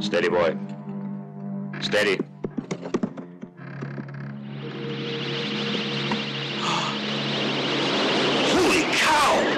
Steady, boy. Steady. Holy cow!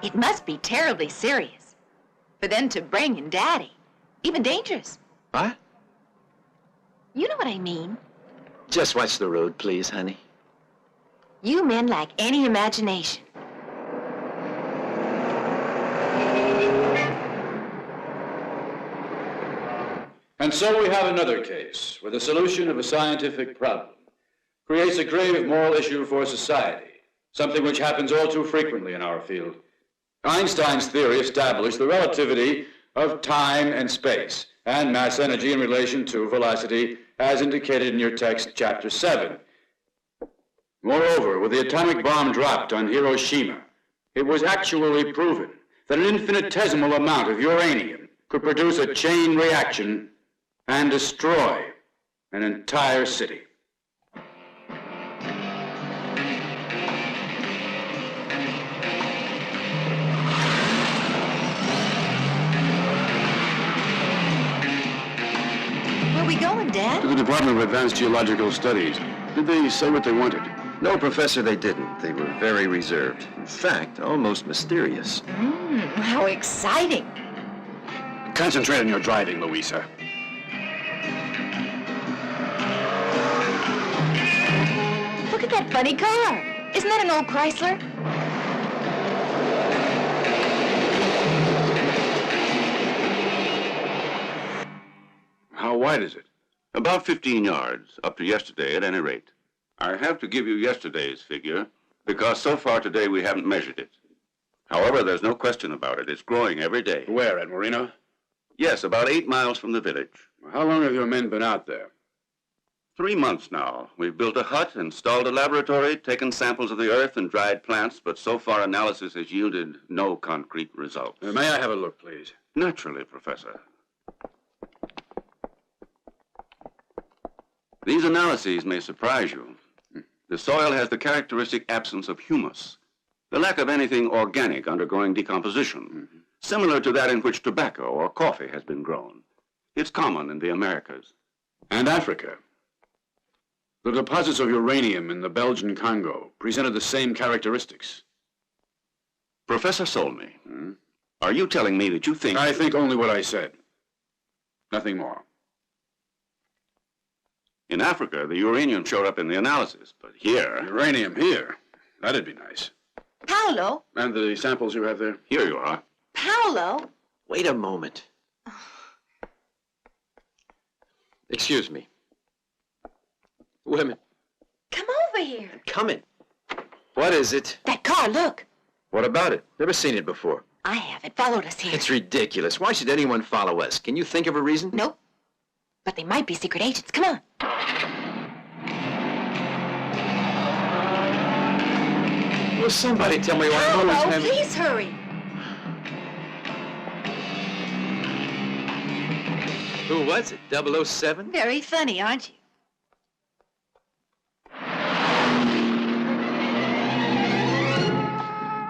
It must be terribly serious for them to bring in Daddy. Even dangerous. What? You know what I mean. Just watch the road, please, honey. You men lack any imagination. And so we have another case where the solution of a scientific problem creates a grave moral issue for society, something which happens all too frequently in our field. Einstein's theory established the relativity of time and space and mass energy in relation to velocity, as indicated in your text, chapter 7. Moreover, with the atomic bomb dropped on Hiroshima, it was actually proven that an infinitesimal amount of uranium could produce a chain reaction and destroy an entire city. Where are we going, Dad? To the Department of Advanced Geological Studies. Did they say what they wanted? No, Professor, they didn't. They were very reserved. In fact, almost mysterious. How exciting. Concentrate on your driving, Louisa. Look at that funny car. Isn't that an old Chrysler? How wide is it? About 15 yards, up to yesterday at any rate. I have to give you yesterday's figure, because so far today we haven't measured it. However, there's no question about it. It's growing every day. Where, at Marino? Yes, about 8 miles from the village. How long have your men been out there? 3 months now. We've built a hut, installed a laboratory, taken samples of the earth and dried plants, but so far analysis has yielded no concrete results. May I have a look, please? Naturally, Professor. These analyses may surprise you. The soil has the characteristic absence of humus, the lack of anything organic undergoing decomposition, similar to that in which tobacco or coffee has been grown. It's common in the Americas. And Africa. The deposits of uranium in the Belgian Congo presented the same characteristics. Professor Solmy, are you telling me that you think... I think only what I said. Nothing more. In Africa, the uranium showed up in the analysis, but here... Uranium here? That'd be nice. Paolo? And the samples you have there? Here you are. Paolo? Wait a moment. Excuse me. Women. Come over here. Coming. What is it? That car, look. What about it? Never seen it before. I have. It followed us here. It's ridiculous. Why should anyone follow us? Can you think of a reason? Nope. But they might be secret agents. Come on. Will somebody tell me why I'm always Paolo, having... please hurry. Who was it, 007? Very funny, aren't you?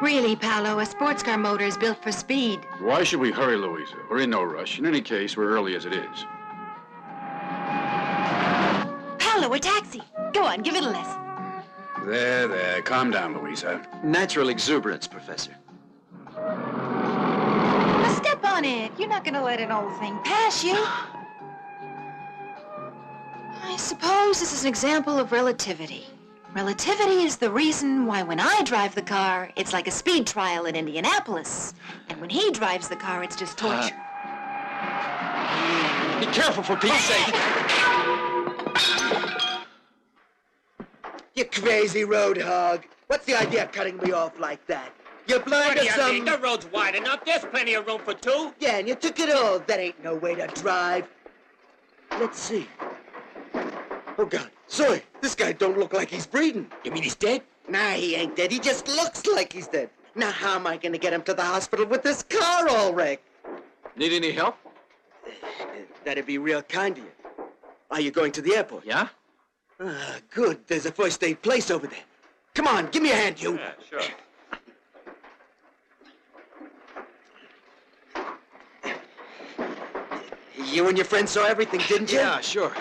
Really, Paolo, a sports car motor is built for speed. Why should we hurry, Louisa? We're in no rush. In any case, we're early as it is. Paolo, a taxi. Go on, give it a lesson. There. Calm down, Louisa. Natural exuberance, Professor. Now step on it. You're not gonna let an old thing pass you. I suppose this is an example of relativity. Relativity is the reason why when I drive the car, it's like a speed trial in Indianapolis. And when he drives the car, it's just torture. Be careful, for Pete's sake. You crazy road hog. What's the idea of cutting me off like that? You're blind What do or you something? mean? The road's wide enough. There's plenty of room for two. Yeah, and you took it all. That ain't no way to drive. Let's see. Oh, God. Sorry, this guy don't look like he's breathing. You mean he's dead? Nah, he ain't dead. He just looks like he's dead. Now, how am I gonna get him to the hospital with this car all wrecked? Need any help? That'd be real kind of you. Are you going to the airport? Yeah? Ah, good. There's a first aid place over there. Come on, give me a hand, you. Yeah, sure. You and your friend saw everything, didn't you? Yeah, sure.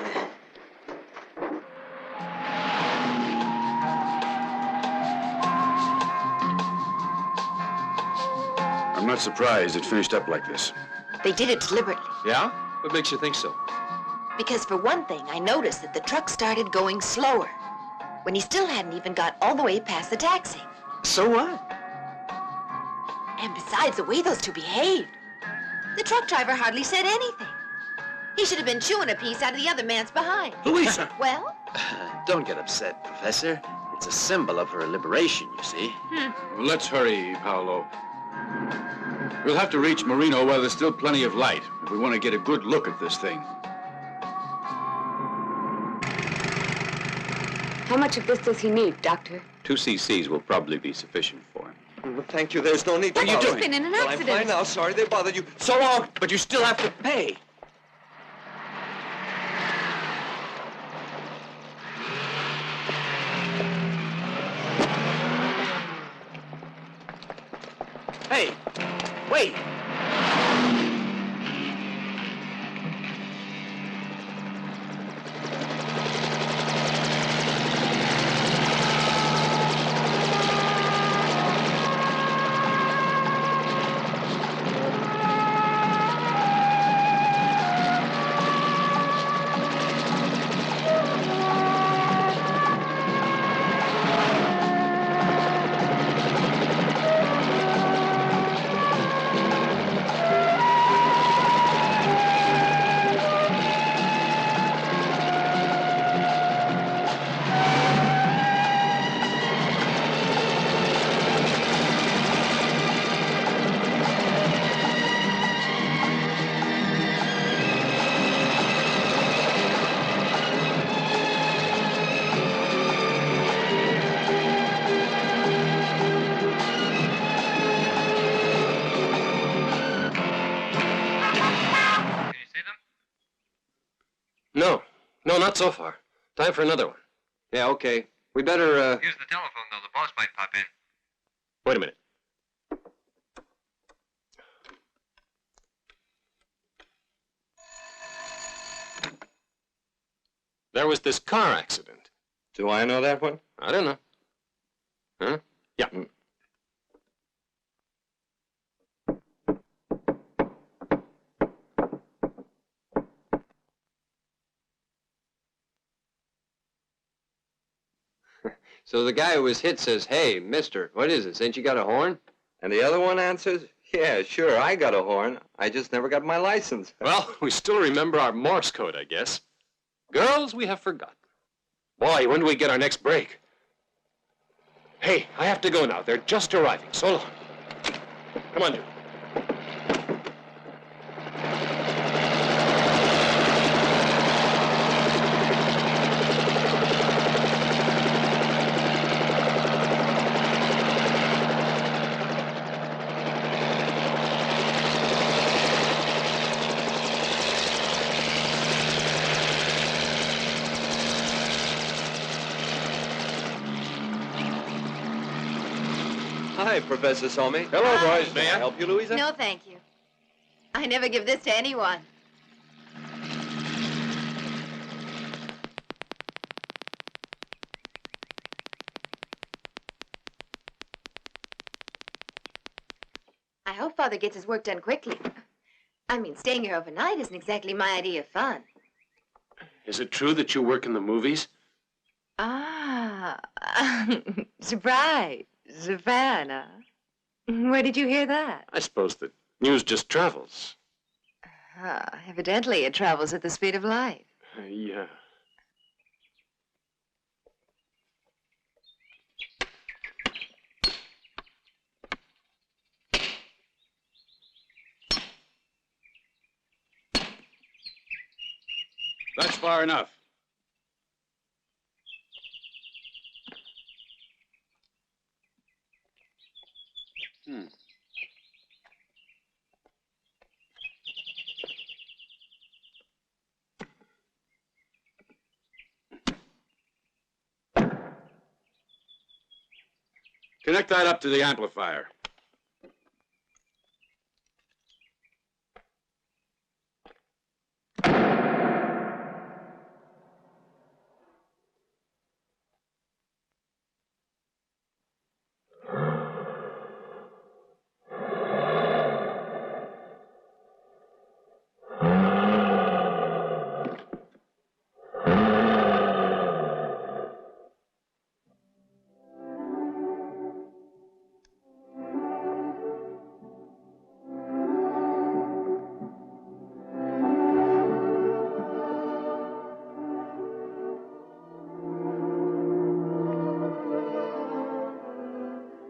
I'm not surprised it finished up like this. They did it deliberately. Yeah? What makes you think so? Because for one thing, I noticed that the truck started going slower when he still hadn't even got all the way past the taxi. So what? And besides, the way those two behaved, the truck driver hardly said anything. He should have been chewing a piece out of the other man's behind. Louisa! Well, Don't get upset, Professor. It's a symbol of her liberation, you see. Let's hurry, Paolo. We'll have to reach Marino while there's still plenty of light if we want to get a good look at this thing. How much of this does he need, Doctor? 2 cc's will probably be sufficient for him. Well, thank you. There's no need to... but he's been in an Well, I'm accident. fine now. Sorry they bothered you. So long. But you still have to pay. Hey, wait. No, not so far. Time for another one. Yeah, okay. We better, Use the telephone, though. The boss might pop in. Wait a minute. There was this car accident. Do I know that one? I don't know. Huh? Yeah. So the guy who was hit says, "Hey, mister, what is this? Ain't you got a horn?" And the other one answers, yeah, sure, I got a horn. I just never got my license. Well, we still remember our Morse code, I guess. Girls, we have forgotten. Boy, when do we get our next break? Hey, I have to go now. They're just arriving. So long. Come on, dude. Hi, Professor Sommi. Hello, boys. May I help you, Louisa? No, thank you. I never give this to anyone. I hope Father gets his work done quickly. I mean, staying here overnight isn't exactly my idea of fun. Is it true that you work in the movies? Ah, surprise, Savannah. Where did you hear that? I suppose the news just travels. Evidently it travels at the speed of light. Yeah. That's far enough. Connect that up to the amplifier.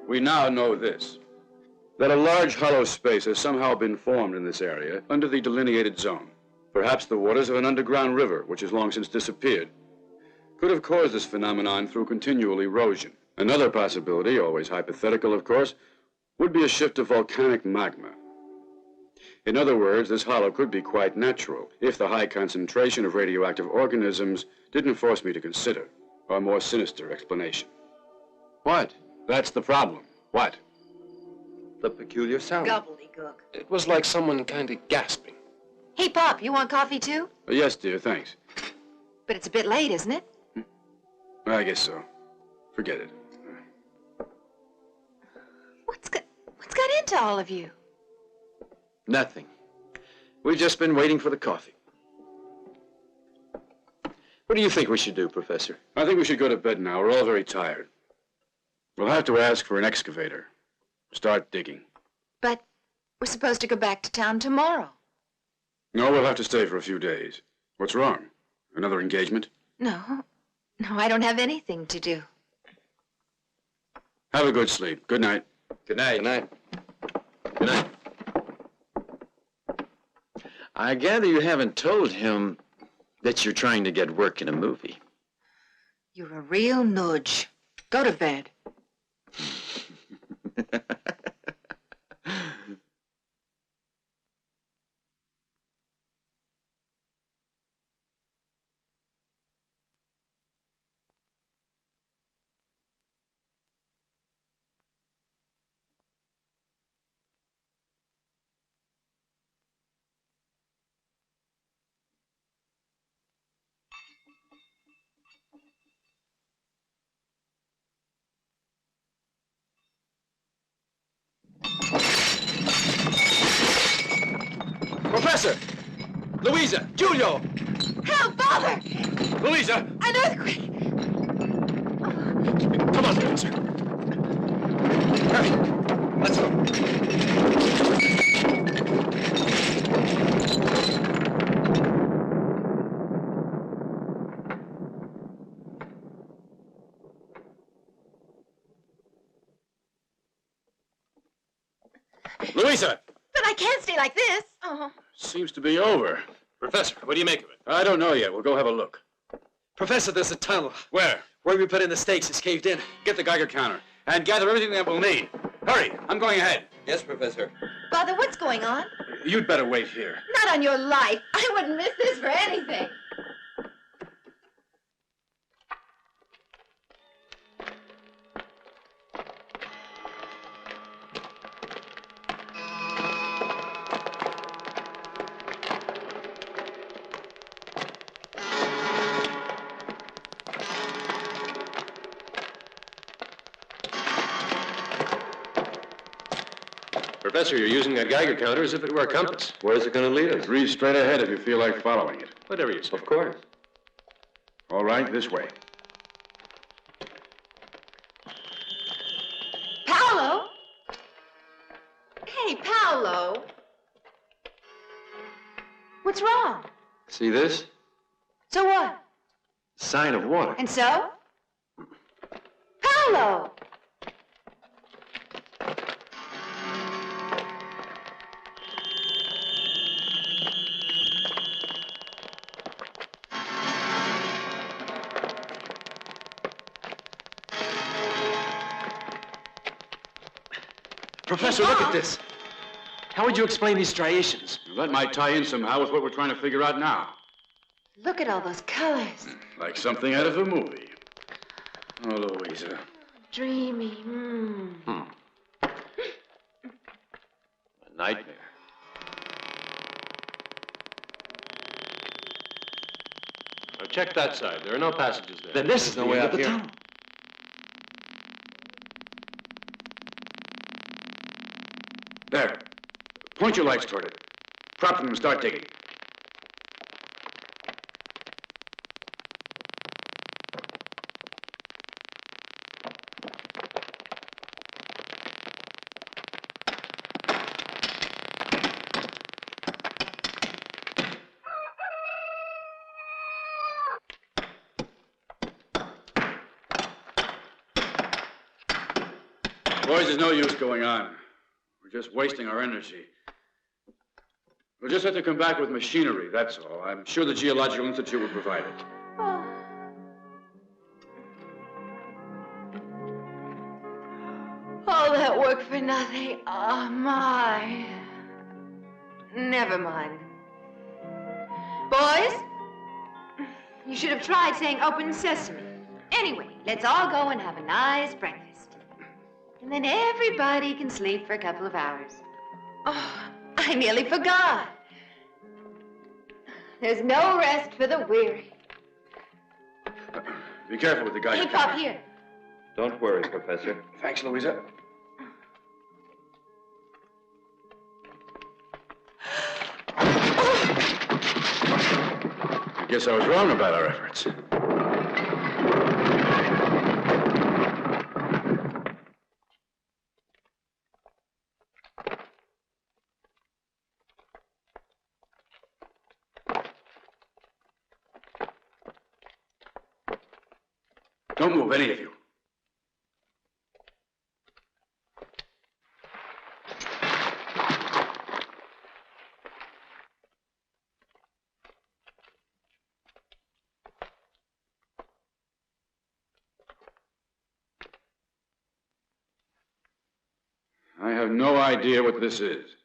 We now know this, that a large hollow space has somehow been formed in this area under the delineated zone. Perhaps the waters of an underground river, which has long since disappeared, could have caused this phenomenon through continual erosion. Another possibility, always hypothetical of course, would be a shift of volcanic magma. In other words, this hollow could be quite natural if the high concentration of radioactive organisms didn't force me to consider a more sinister explanation. What? That's the problem. What? The peculiar sound. Gobbledygook. It was like someone kind of gasping. Hey, Pop, you want coffee too? Yes, dear, thanks. But it's a bit late, isn't it? I guess so. Forget it. What's got into all of you? Nothing. We've just been waiting for the coffee. What do you think we should do, Professor? I think we should go to bed now. We're all very tired. We'll have to ask for an excavator. Start digging. But we're supposed to go back to town tomorrow. No, we'll have to stay for a few days. What's wrong? Another engagement? No, I don't have anything to do. Have a good sleep. Good night. Good night. Good night. Good night. I gather you haven't told him that you're trying to get work in a movie. You're a real nudge. Go to bed. Professor! Louisa! Giulio! Help, Father! Louisa! An earthquake! Come on, Professor. Hurry. Let's go. Louisa! But I can't stay like this. Oh. Seems to be over. Professor, what do you make of it? I don't know yet. We'll go have a look. Professor, there's a tunnel. Where? Where we put in the stakes is caved in. Get the Geiger counter and gather everything that we'll need. Hurry! I'm going ahead. Yes, Professor. Father, what's going on? You'd better wait here. Not on your life. I wouldn't miss this for anything. Professor, you're using that Geiger counter as if it were a compass. Where's it going to lead us? Read straight ahead if you feel like following it. Whatever you say. Of course. All right, this way. Paolo? Hey, Paolo. What's wrong? See this? So what? Sign of water. And so? Paolo! Professor, look at this. How would you explain these striations? That might tie in somehow with what we're trying to figure out now. Look at all those colors. Like something out of a movie. Oh, Louisa. Dreamy. A nightmare. Now check that side. There are no passages there. Then this is the way out of the tunnel. There. Point your lights toward it. Prop them and start digging. Boys, there's no use going on. We're just wasting our energy. We'll just have to come back with machinery, that's all. I'm sure the Geological Institute will provide it. Oh. All that work for nothing. Oh, my. Never mind. Boys, you should have tried saying open sesame. Anyway, let's all go and have a nice breakfast. And then everybody can sleep for a couple of hours. Oh, I nearly forgot. There's no rest for the weary. Be careful with the guy. Keep up here. Don't worry, Professor. Thanks, Louisa. I guess I was wrong about our efforts. Don't move, any of you. I have no idea what this is.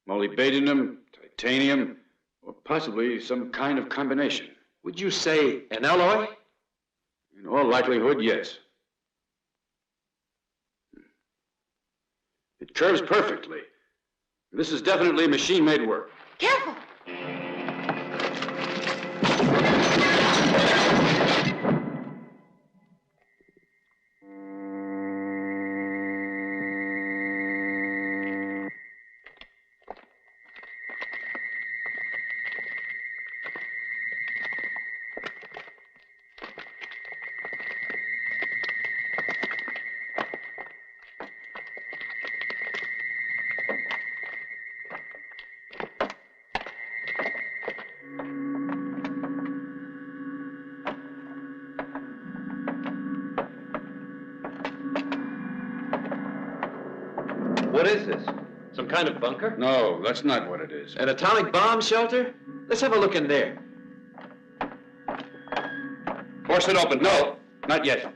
Molybdenum, titanium, or possibly some kind of combination. Would you say an alloy? In all likelihood, yes. It curves perfectly. This is definitely machine-made work. Careful. What is this? Some kind of bunker? No, that's not what it is. An atomic bomb shelter? Let's have a look in there. Force it open. No, not yet.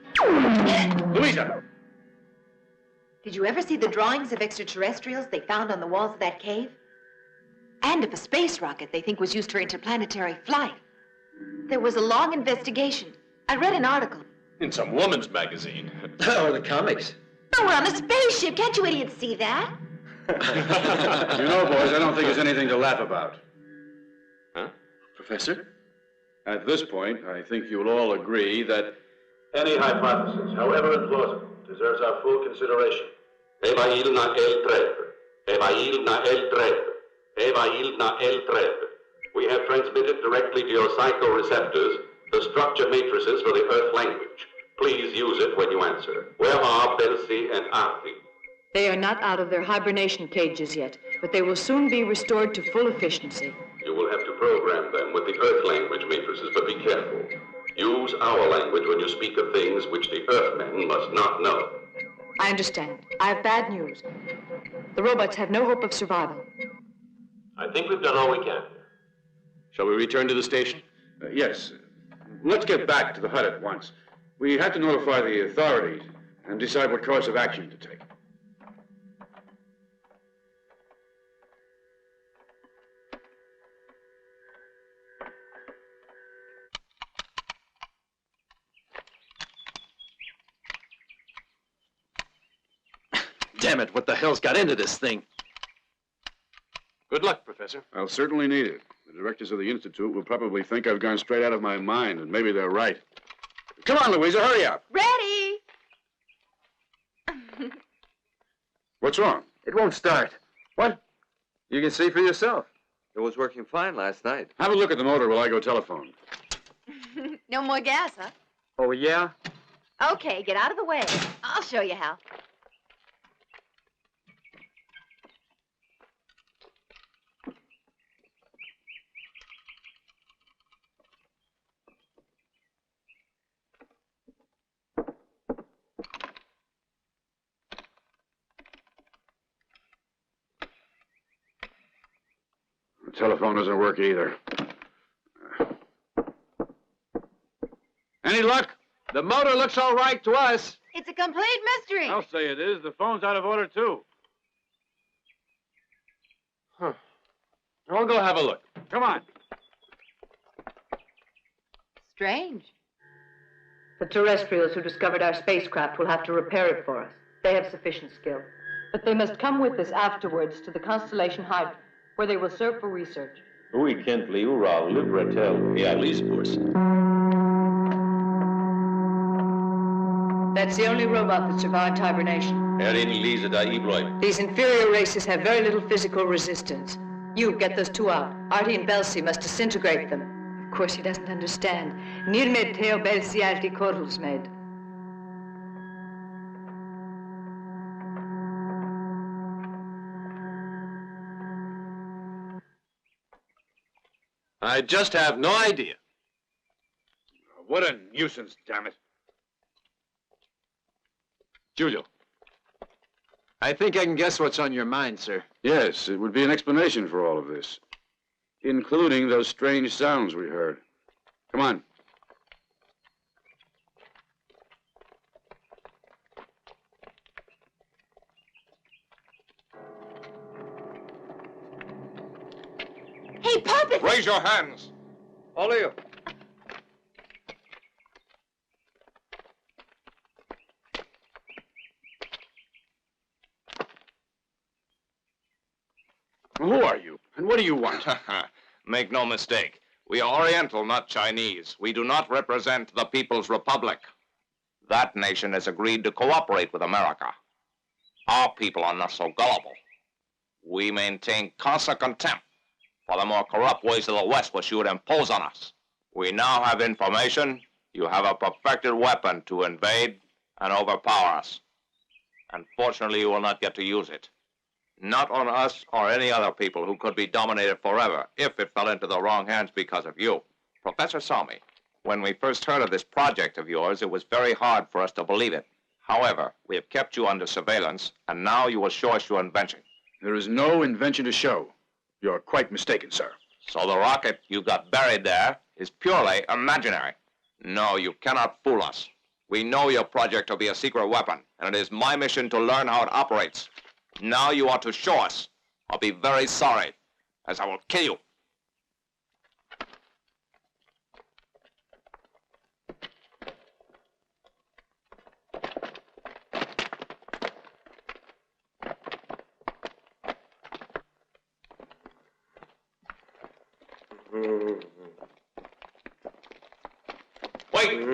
Louisa! Did you ever see the drawings of extraterrestrials they found on the walls of that cave? And of a space rocket they think was used for interplanetary flight. There was a long investigation. I read an article. In some woman's magazine. Or the comics. Oh, we're on a spaceship. Can't you idiots see that? You know, boys, I don't think there's anything to laugh about. Huh? Professor? At this point, I think you'll all agree that any hypothesis, however implausible, deserves our full consideration. Eva il na el tre. Evailna el Treb. Evailna el Treb. We have transmitted directly to your psychoreceptors the structure matrices for the Earth language. Please use it when you answer. Where are Belsi and Arti? They are not out of their hibernation cages yet, but they will soon be restored to full efficiency. You will have to program them with the Earth language matrices, but be careful. Use our language when you speak of things which the Earthmen must not know. I understand. I have bad news. The robots have no hope of survival. I think we've done all we can. Shall we return to the station? Yes. Let's get back to the hut at once. We have to notify the authorities and decide what course of action to take. Damn it, what the hell's got into this thing? Good luck, Professor. I'll certainly need it. The directors of the Institute will probably think I've gone straight out of my mind, and maybe they're right. Come on, Louisa, hurry up. Ready! What's wrong? It won't start. What? You can see for yourself. It was working fine last night. Have a look at the motor while I go telephone. No more gas, huh? Oh, yeah? Okay, get out of the way. I'll show you how. The telephone doesn't work either. Any luck? The motor looks all right to us. It's a complete mystery. I'll say it is. The phone's out of order, too. Huh. I'll go have a look. Come on. Strange. The terrestrials who discovered our spacecraft will have to repair it for us. They have sufficient skill. But they must come with us afterwards to the constellation Hydra, where they will serve for research. That's the only robot that survived hibernation. These inferior races have very little physical resistance. You get those two out. Artie and Belsi must disintegrate them. Of course, he doesn't understand. Nirmed teo Belsi alti korlsmed. I just have no idea. What a nuisance, damn it. Giulio. I think I can guess what's on your mind, sir. Yes, it would be an explanation for all of this, including those strange sounds we heard. Come on. Hey, puppet! Raise your hands. All of you. Who are you, and what do you want? Make no mistake. We are Oriental, not Chinese. We do not represent the People's Republic. That nation has agreed to cooperate with America. Our people are not so gullible. We maintain constant contempt for the more corrupt ways of the West which you would impose on us. We now have information. You have a perfected weapon to invade and overpower us. Unfortunately, you will not get to use it. Not on us or any other people who could be dominated forever if it fell into the wrong hands because of you. Professor saw me. When we first heard of this project of yours, it was very hard for us to believe it. However, we have kept you under surveillance, and now you will show us your invention. There is no invention to show. You're quite mistaken, sir. So the rocket you got buried there is purely imaginary. No, you cannot fool us. We know your project to be a secret weapon, and it is my mission to learn how it operates. Now you ought to show us. I'll be very sorry, as I will kill you. Wait!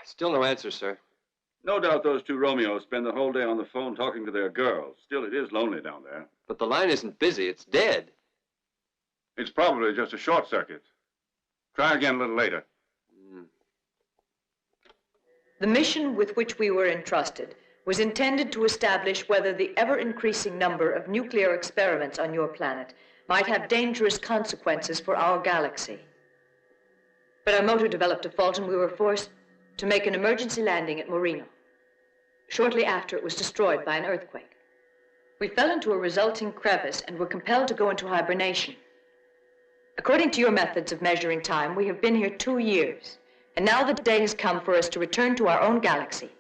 Still no answer, sir. No doubt those two Romeos spend the whole day on the phone talking to their girls. Still, it is lonely down there. But the line isn't busy. It's dead. It's probably just a short circuit. Try again a little later. The mission with which we were entrusted was intended to establish whether the ever-increasing number of nuclear experiments on your planet might have dangerous consequences for our galaxy. But our motor developed a fault and we were forced to make an emergency landing at Moreno. Shortly after, it was destroyed by an earthquake. We fell into a resulting crevice and were compelled to go into hibernation. According to your methods of measuring time, we have been here 2 years, and now the day has come for us to return to our own galaxy.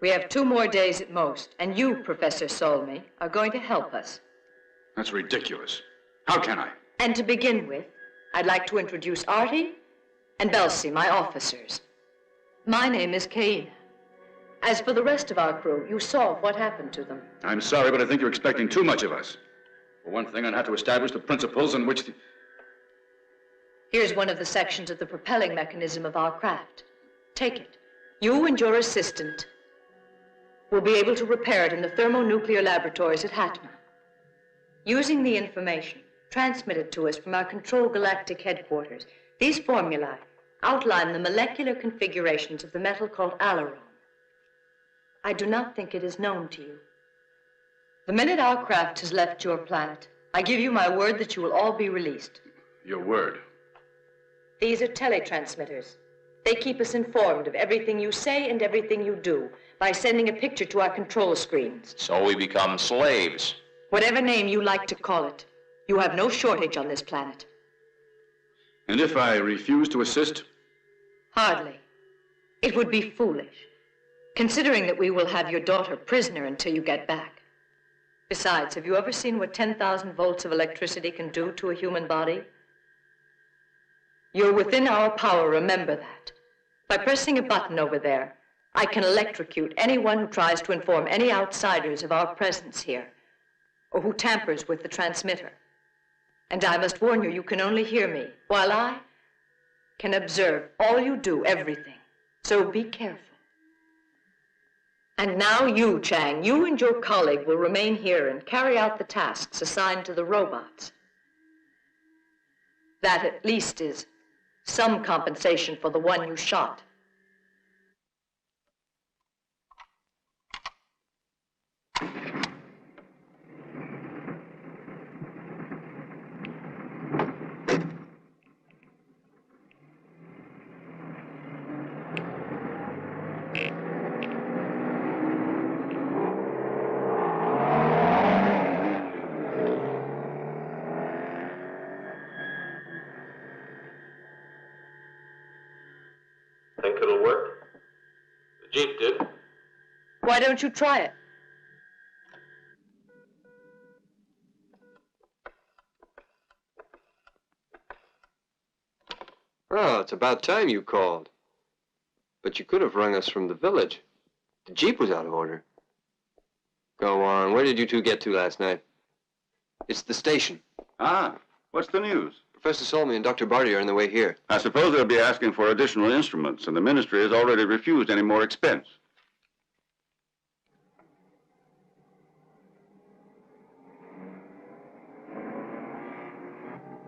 We have 2 more days at most, and you, Professor Solmy, are going to help us. That's ridiculous. How can I? And to begin with, I'd like to introduce Artie and Belsi, my officers. My name is Cain. As for the rest of our crew, you saw what happened to them. I'm sorry, but I think you're expecting too much of us. For one thing, I'd have to establish the principles on which the... Here's one of the sections of the propelling mechanism of our craft. Take it. You and your assistant will be able to repair it in the thermonuclear laboratories at Hatma. Using the information transmitted to us from our Control Galactic headquarters, these formulae outline the molecular configurations of the metal called alarone. I do not think it is known to you. The minute our craft has left your planet, I give you my word that you will all be released. Your word. These are teletransmitters. They keep us informed of everything you say and everything you do by sending a picture to our control screens. So we become slaves. Whatever name you like to call it, you have no shortage on this planet. And if I refuse to assist? Hardly. It would be foolish, considering that we will have your daughter prisoner until you get back. Besides, have you ever seen what 10,000 volts of electricity can do to a human body? You're within our power, remember that. By pressing a button over there, I can electrocute anyone who tries to inform any outsiders of our presence here, or who tampers with the transmitter. And I must warn you, you can only hear me, while I can observe all you do, everything. So be careful. And now you, Chang, you and your colleague will remain here and carry out the tasks assigned to the robots. That at least is some compensation for the one you shot. Why don't you try it? Oh, it's about time you called. But you could have rung us from the village. The Jeep was out of order. Go on. Where did you two get to last night? It's the station. Ah, what's the news? Professor Solmy and Dr. Barty are on their way here. I suppose they'll be asking for additional instruments, and the ministry has already refused any more expense.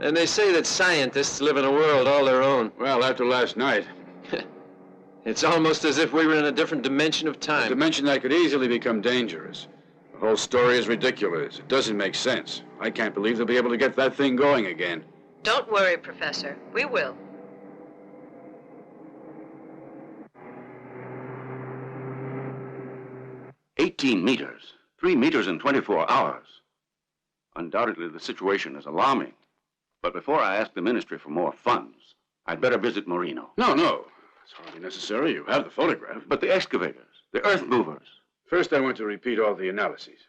And they say that scientists live in a world all their own. Well, after last night. It's almost as if we were in a different dimension of time. A dimension that could easily become dangerous. The whole story is ridiculous. It doesn't make sense. I can't believe they'll be able to get that thing going again. Don't worry, Professor. We will. "18 meters. 3 meters in 24 hours. Undoubtedly, the situation is alarming. But before I ask the ministry for more funds, I'd better visit Marino. No. It's hardly necessary. You have the photograph. But the excavators, the earth movers. First, I want to repeat all the analyses.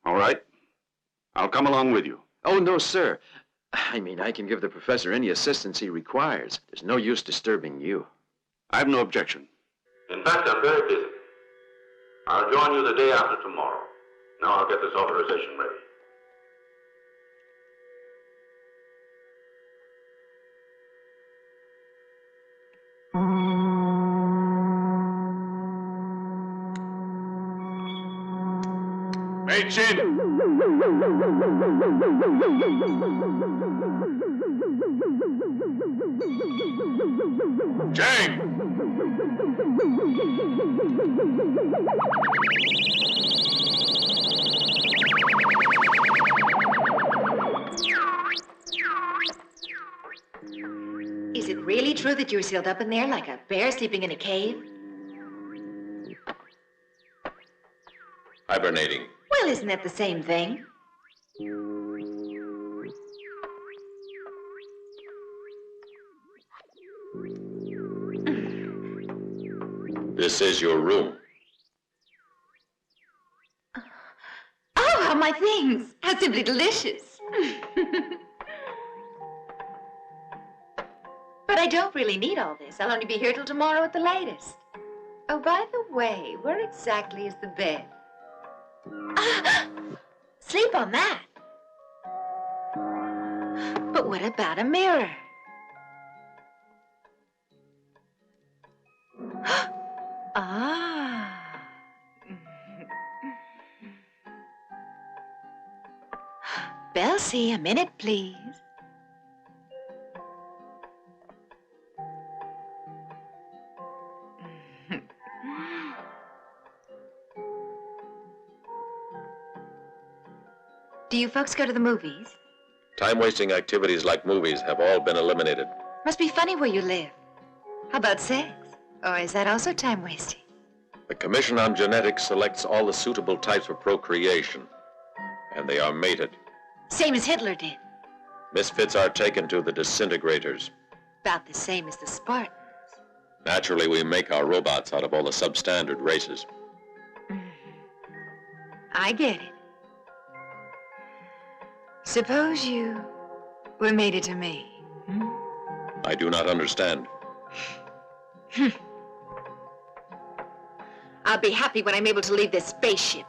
All right. I'll come along with you. Oh, no, sir. I mean, I can give the professor any assistance he requires. There's no use disturbing you. I've no objection. In fact, I'm very busy. I'll join you the day after tomorrow. Now I'll get this authorization ready. Hey, Chin! Jane! Is it really true that you're sealed up in there like a bear sleeping in a cave? Hibernating. Well, isn't that the same thing? This is your room. Oh, how my things! How simply delicious! But I don't really need all this. I'll only be here till tomorrow at the latest. Oh, by the way, where exactly is the bed? Sleep on that. But what about a mirror? Ah. Belsie, a minute, please. Do you folks go to the movies? Time-wasting activities like movies have all been eliminated. Must be funny where you live. How about sex? Or is that also time-wasting? The Commission on Genetics selects all the suitable types for procreation, and they are mated. Same as Hitler did. Misfits are taken to the disintegrators. About the same as the Spartans. Naturally, we make our robots out of all the substandard races. I get it. Suppose you were mated to me. I do not understand. I'll be happy when I'm able to leave this spaceship.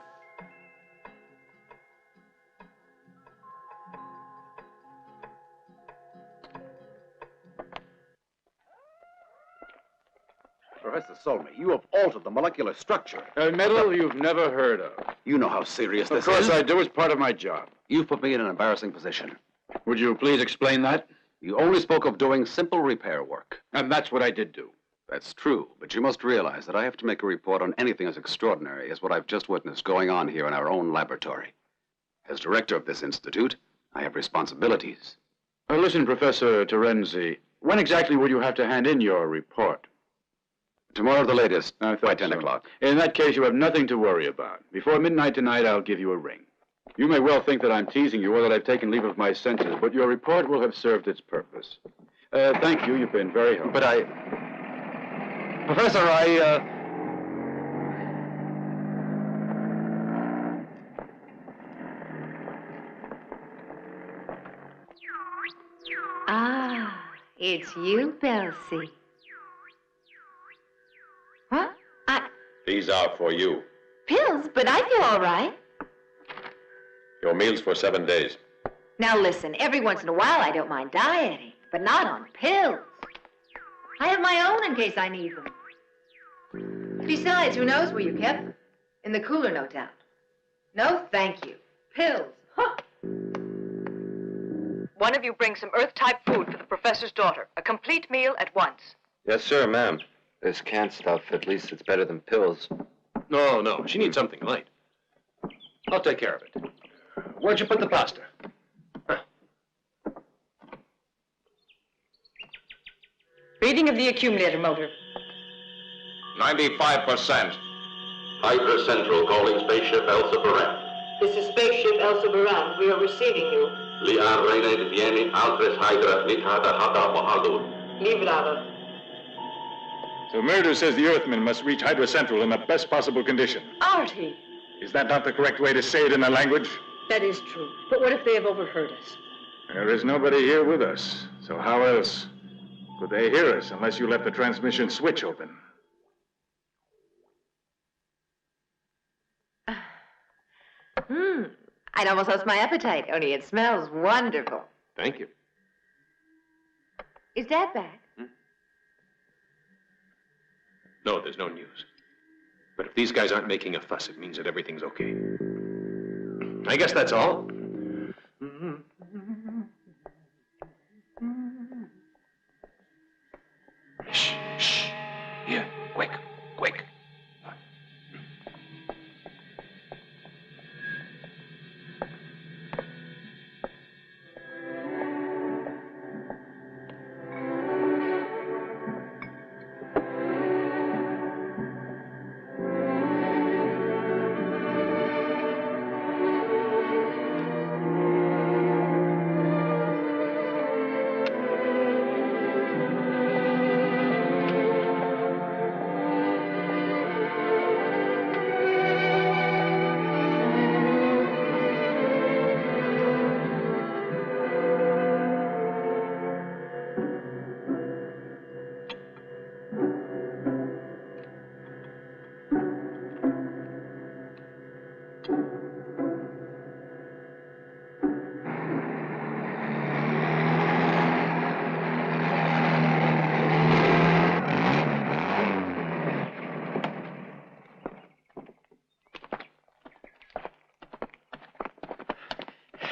Professor Solmy, you have altered the molecular structure. A metal you've never heard of. You know how serious this is. Of course I do. It's part of my job. You've put me in an embarrassing position. Would you please explain that? You only spoke of doing simple repair work. And that's what I did do. That's true, but you must realize that I have to make a report on anything as extraordinary as what I've just witnessed going on here in our own laboratory. As director of this institute, I have responsibilities. Listen, Professor Terenzi, when exactly will you have to hand in your report? Tomorrow at the latest, by 10 o'clock. In that case, you have nothing to worry about. Before midnight tonight, I'll give you a ring. You may well think that I'm teasing you or that I've taken leave of my senses, but your report will have served its purpose. Thank you. You've been very helpful. But Professor, It's you, Belsie. What? These are for you. Pills, but I feel all right. Your meals for 7 days. Now listen, every once in a while I don't mind dieting, but not on pills. I have my own in case I need them. Besides, who knows where you kept them? In the cooler, no doubt. No, thank you. Pills. Huh. One of you bring some Earth-type food for the professor's daughter. A complete meal at once. Yes, sir, ma'am. This canned stuff, at least it's better than pills. No, she needs something light. I'll take care of it. Where'd you put the pasta? Reading of the accumulator motor. 95%. Hydra Central calling spaceship Elsa Baran. This is spaceship Elsa Baran. We are receiving you. Lian Reine viene altres Hydra Nitada Hada Mahalun. Livrada. So Murder says the Earthmen must reach Hydra Central in the best possible condition. Artie. Is that not the correct way to say it in the language? That is true. But what if they have overheard us? There is nobody here with us, so how else could they hear us unless you left the transmission switch open? I'd almost lost my appetite, only it smells wonderful. Thank you. Is Dad back? No, there's no news. But if these guys aren't making a fuss, it means that everything's okay. I guess that's all. Shh. Here, quick.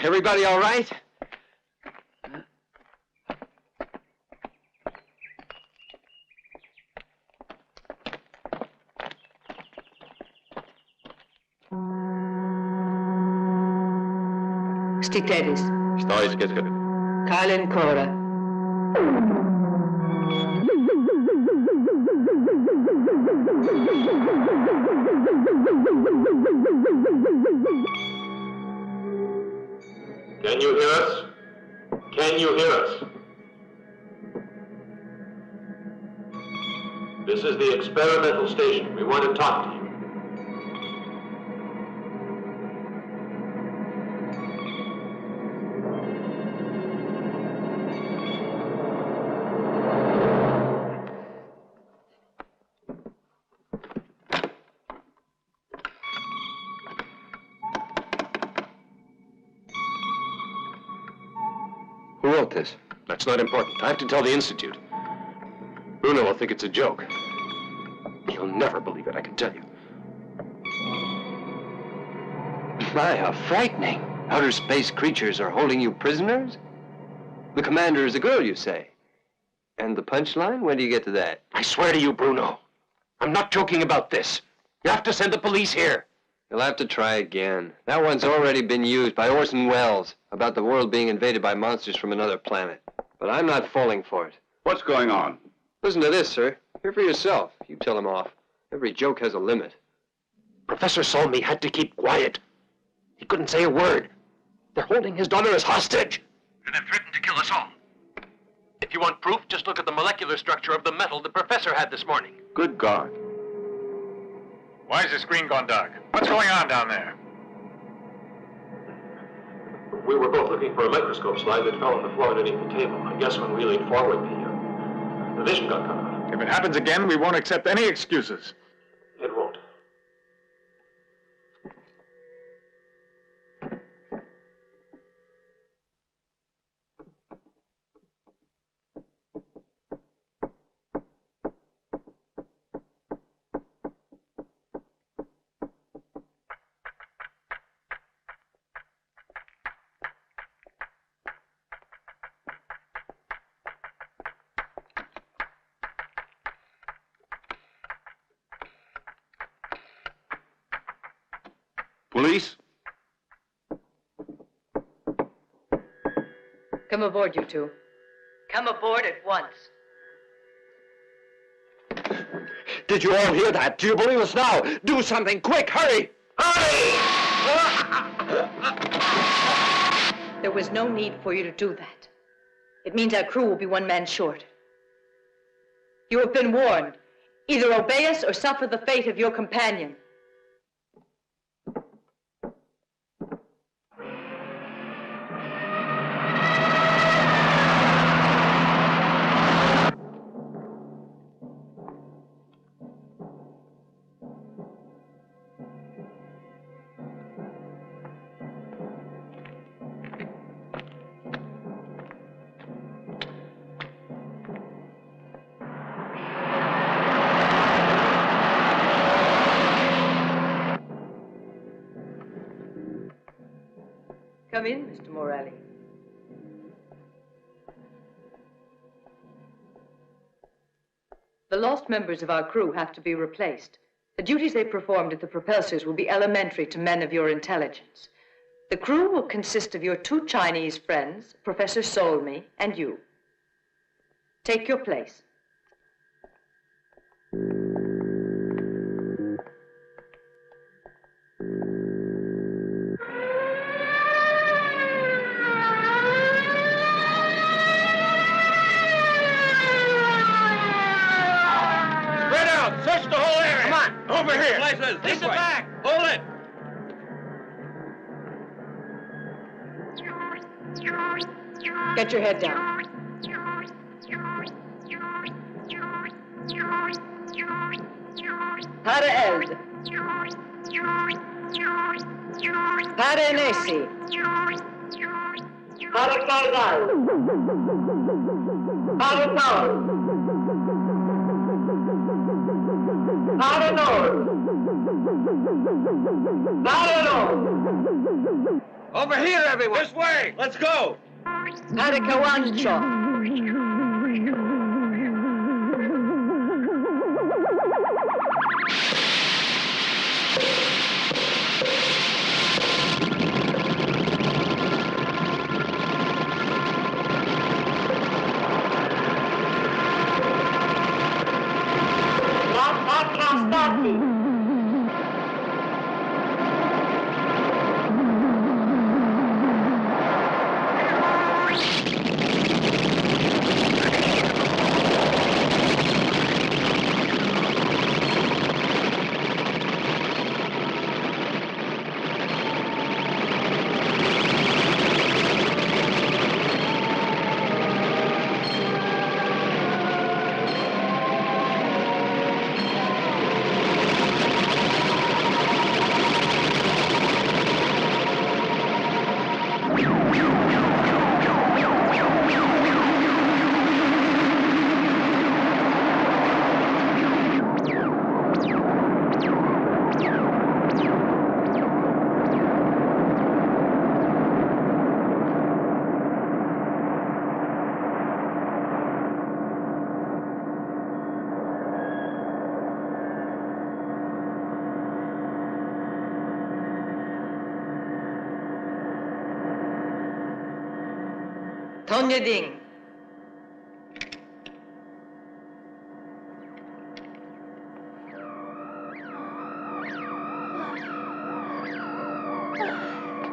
Everybody all right? Stiteris. Что изготовили? Kalen Kora. Can you hear us? Can you hear us? This is the experimental station. We want to talk to you. Who wrote this? That's not important. I have to tell the Institute. Bruno will think it's a joke. He'll never believe it, I can tell you. My, how frightening. Outer space creatures are holding you prisoners? The commander is a girl, you say? And the punchline? When do you get to that? I swear to you, Bruno, I'm not joking about this. You have to send the police here. You'll have to try again. That one's already been used by Orson Welles about the world being invaded by monsters from another planet. But I'm not falling for it. What's going on? Listen to this, sir. Hear for yourself. You tell him off. Every joke has a limit. Professor Solmy had to keep quiet. He couldn't say a word. They're holding his daughter as hostage. And they've threatened to kill us all. If you want proof, just look at the molecular structure of the metal the professor had this morning. Good God. Why has the screen gone dark? What's going on down there? We were both looking for a microscope slide that fell on the floor underneath the table. I guess when we leaned forward, the vision got cut off. If it happens again, we won't accept any excuses. It won't. Police? Come aboard, you two. Come aboard at once. Did you all hear that? Do you believe us now? Do something quick! Hurry! There was no need for you to do that. It means our crew will be one man short. You have been warned. Either obey us or suffer the fate of your companion. Come in, Mr. Morelli. The lost members of our crew have to be replaced. The duties they performed at the propulsors will be elementary to men of your intelligence. The crew will consist of your 2 Chinese friends, Professor Solmy, and you. Take your place. Search the whole area. Come on, over here. Places. This way. Back. Hold it. Get your head down. Para elde. Para enesi. Para caudal. Para tal. Para north. Para north. Over here, everyone. This way. Let's go. Para Cawancho. Tonya Ding.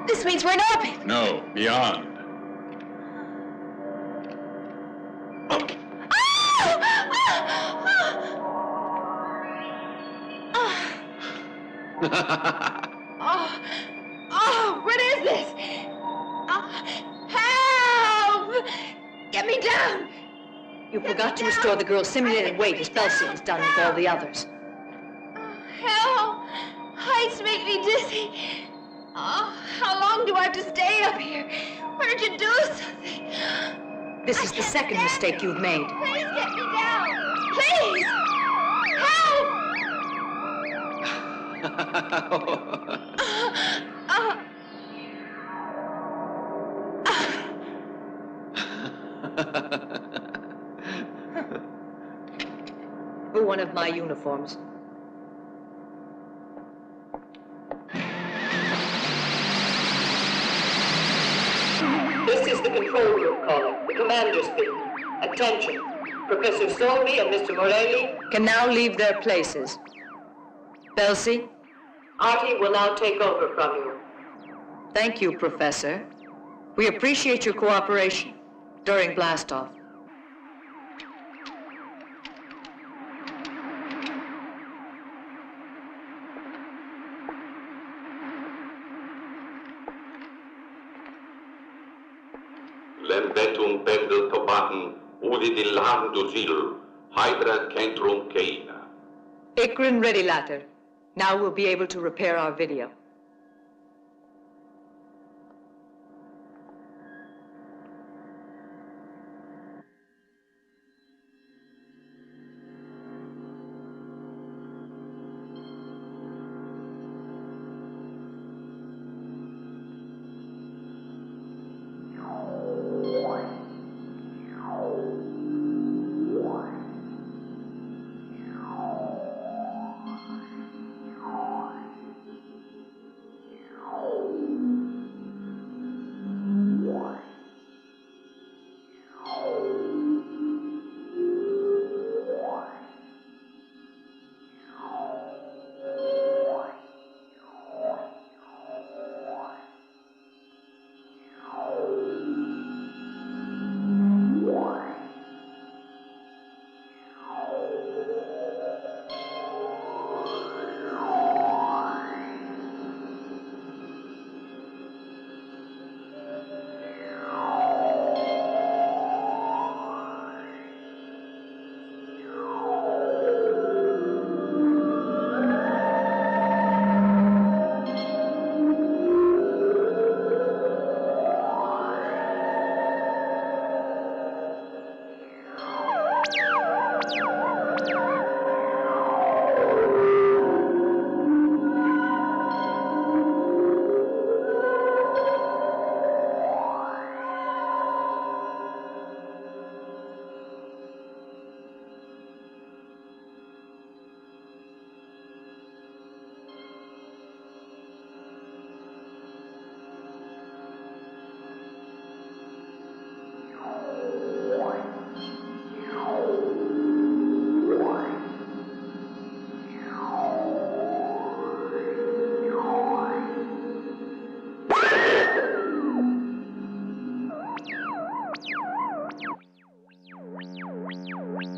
This means we're in orbit. No, beyond. What is this? Help! Get me down! You forgot to restore the girl's simulated weight as Belsi has done with all the others. Help! Heights make me dizzy. Oh, how long do I have to stay up here? Why don't you do something? This is the second mistake you've made. Please get me down! Please! Help! For one of my uniforms. This is the control room calling, the commander speaking. Attention. Professor Solby and Mr. Morelli can now leave their places. Belsi, Artie will now take over from you. Thank you, Professor. We appreciate your cooperation during blastoff. Lembetum pendel tobaten, udidillam duzil, Hydra centrum keina. Ikrin ready, latter. Now we'll be able to repair our video.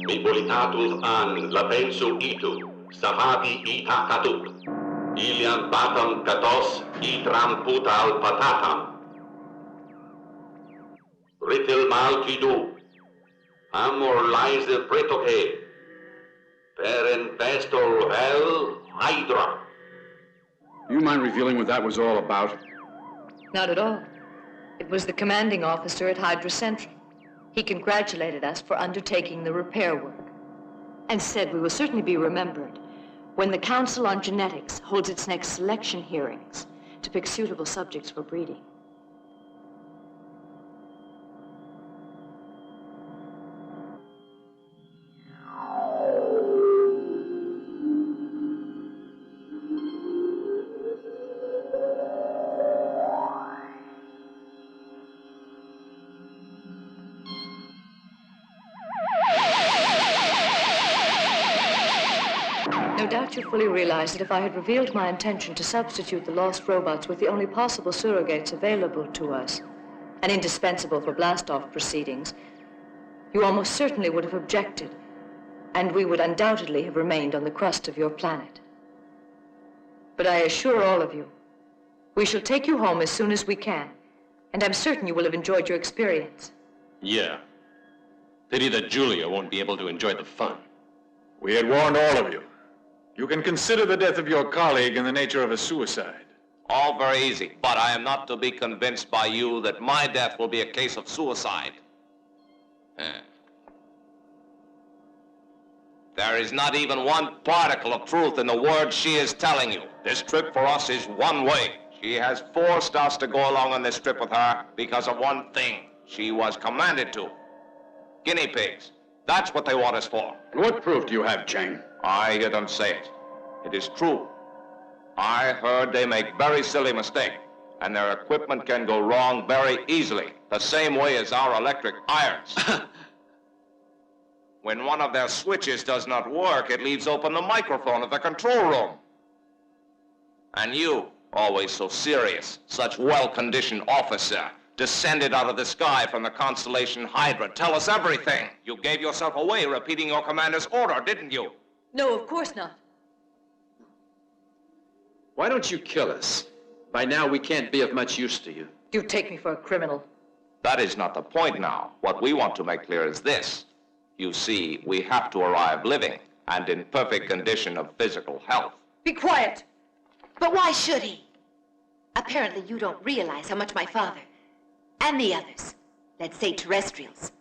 Mibolitatus an lapensu itu, sahabi ita katut. Ilian batam katos, itram putal patatam. Ritil maltidu, amor lies the pretoke. Per investor hell, Hydra. You mind revealing what that was all about? Not at all. It was the commanding officer at Hydra Central. He congratulated us for undertaking the repair work and said we will certainly be remembered when the Council on Genetics holds its next selection hearings to pick suitable subjects for breeding. No doubt you fully realize that if I had revealed my intention to substitute the lost robots with the only possible surrogates available to us, and indispensable for blastoff proceedings, you almost certainly would have objected, and we would undoubtedly have remained on the crust of your planet. But I assure all of you, we shall take you home as soon as we can, And I'm certain you will have enjoyed your experience. Yeah. Pity that Julia won't be able to enjoy the fun. We had warned all of you. You can consider the death of your colleague in the nature of a suicide. All very easy, but I am not to be convinced by you that my death will be a case of suicide. There is not even one particle of truth in the words she is telling you. This trip for us is one way. She has forced us to go along on this trip with her because of one thing she was commanded to. Guinea pigs. That's what they want us for. What proof do you have, Chang? I hear them say it. It is true. I heard they make very silly mistakes, and their equipment can go wrong very easily, the same way as our electric irons. When one of their switches does not work, it leaves open the microphone of the control room. And you, always so serious, such well-conditioned officer, descended out of the sky from the constellation Hydra. Tell us everything. You gave yourself away repeating your commander's order, didn't you? No, of course not. Why don't you kill us? By now, we can't be of much use to you. You take me for a criminal. That is not the point now. What we want to make clear is this. You see, we have to arrive living and in perfect condition of physical health. Be quiet! But why should he? Apparently you don't realize how much my father and the others, let's say terrestrials,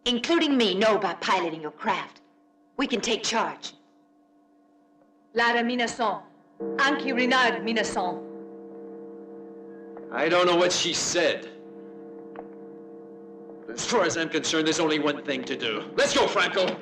including me, know about piloting your craft. We can take charge. Lara Minason. Anki Renard Minason. I don't know what she said. As far as I'm concerned, there's only one thing to do. Let's go, Franco!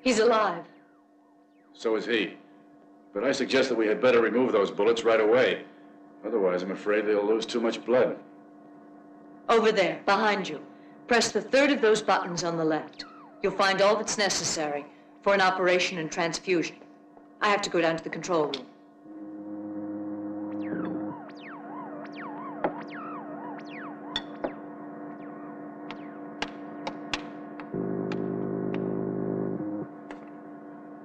He's alive. So is he. But I suggest that we had better remove those bullets right away. Otherwise, I'm afraid they'll lose too much blood. Over there, behind you. Press the third of those buttons on the left. You'll find all that's necessary for an operation and transfusion. I have to go down to the control room.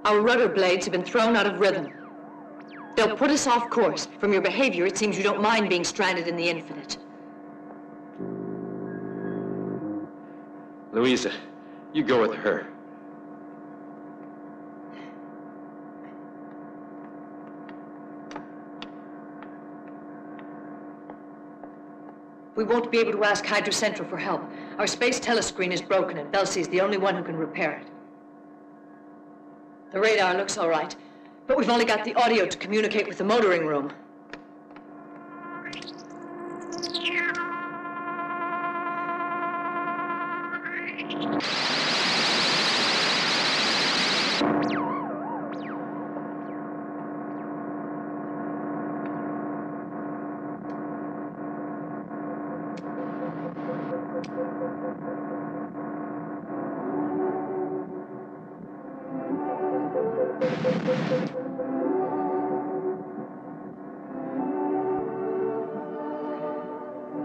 Our rudder blades have been thrown out of rhythm. They'll put us off course. From your behavior, it seems you don't mind being stranded in the infinite. Louisa, you go with her. We won't be able to ask Hydra Central for help. Our space telescreen is broken, and Belsey is the only one who can repair it. The radar looks all right, but we've only got the audio to communicate with the motoring room.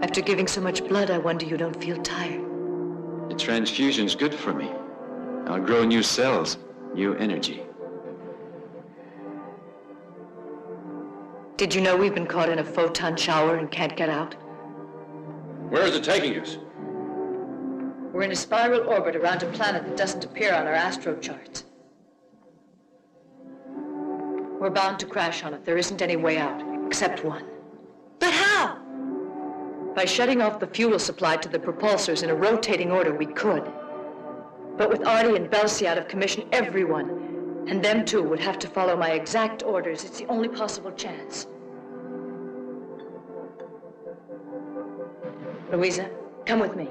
After giving so much blood, I wonder you don't feel tired. The transfusion's good for me. I'll grow new cells, new energy. Did you know we've been caught in a photon shower and can't get out? Where is it taking us? We're in a spiral orbit around a planet that doesn't appear on our astro charts. We're bound to crash on it. There isn't any way out, except one. But how? By shutting off the fuel supply to the propulsors in a rotating order, we could. But with Artie and Belsey out of commission, everyone, and them too, would have to follow my exact orders. It's the only possible chance. Louisa, come with me.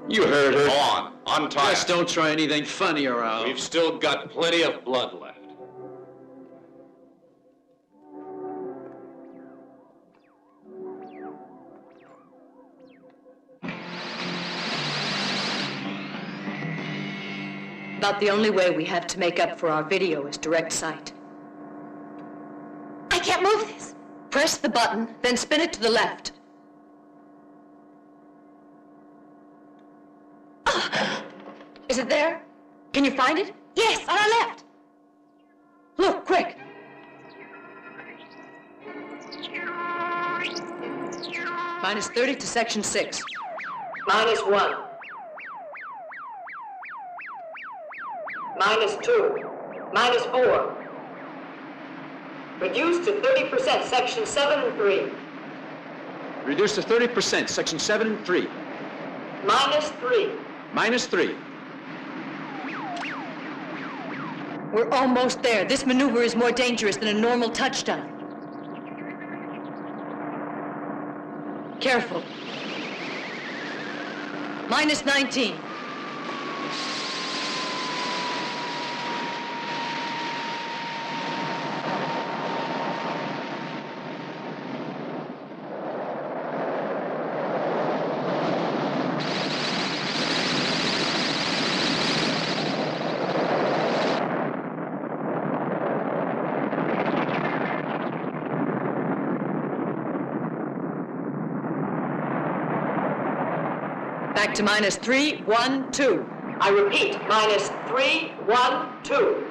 You heard her. Go on, untie Just us. don't try anything funny around. We've still got plenty of blood left. About the only way we have to make up for our video is direct sight. I can't move this. Press the button, then spin it to the left. Is it there? Can you find it? Yes, on our left. Look, quick. Minus 30 to section 6. Minus 1. Minus 2. Minus 4. Reduced to 30%, section 7 and 3. Reduced to 30%, section 7 and 3. Minus 3. Minus 3. We're almost there. This maneuver is more dangerous than a normal touchdown. Careful. Minus 19. Back to minus 3, 1, 2. I repeat, minus 3, 1, 2.